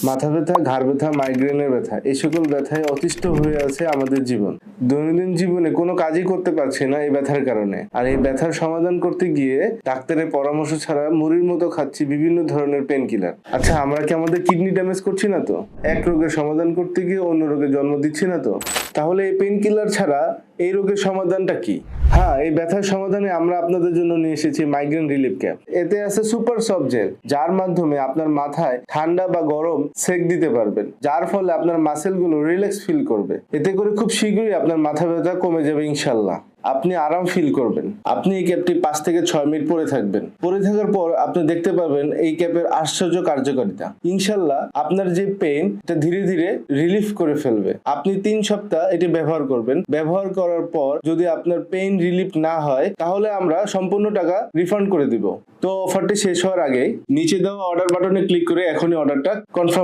মাথা ব্যথা, ঘাড় ব্যথা, মাইগ্রেনের ব্যথা, এই সকল ব্যথায় অতিষ্ঠ হয়ে আছে আমাদের জীবন। দৈনন্দিন জীবনে কোনো কাজই করতে পারছি না এই ব্যথার কারণে। আর এই ব্যথার সমাধান করতে গিয়ে ডাক্তারের পরামর্শ ছাড়া মুড়ির মতো খাচ্ছি বিভিন্ন ধরনের পেন কিলার। আচ্ছা, আমরা কি আমাদের কিডনি ড্যামেজ করছি না তো? এক রোগের সমাধান করতে গিয়ে অন্য রোগে জন্ম দিচ্ছি না তো? তাহলে এই পেন কিলার ছাড়া এই রোগের সমাধানটা কি? হ্যাঁ, এই ব্যথার সমাধানে আমরা আপনাদের জন্য নিয়ে এসেছি মাইগ্রেন রিলিফ ক্যাপ। এতে আছে সুপার সফট জেল, যার মাধ্যমে আপনার মাথায় ঠান্ডা বা গরম সেক দিতে পারবেন, যার ফলে আপনার মাসেলগুলো রিল্যাক্স ফিল করবে। এতে করে খুব শীঘ্রই আপনার মাথা ব্যথা কমে যাবে ইনশাল্লাহ। আপনি আরাম ফিল করবেন। আপনি এই ক্যাপটি 5 থেকে 6 মিনিট পরে থাকবেন। পরে থাকার পর আপনি দেখতে পাবেন এই ক্যাপের আশ্চর্য কার্যকারিতা। ইনশাল্লাহ আপনার যে পেইন এটা ধীরে ধীরে রিলিফ করে ফেলবে। আপনি 3 সপ্তাহ এটি ব্যবহার করবেন। ব্যবহার করার পর যদি আপনার পেইন রিলিফ না হয় তাহলে আমরা সম্পূর্ণ টাকা রিফান্ড করে দিব। তো অফারটি শেষ হওয়ার আগে নিচে দেওয়া অর্ডার বাটনে ক্লিক করে এখনই অর্ডারটা কনফার্ম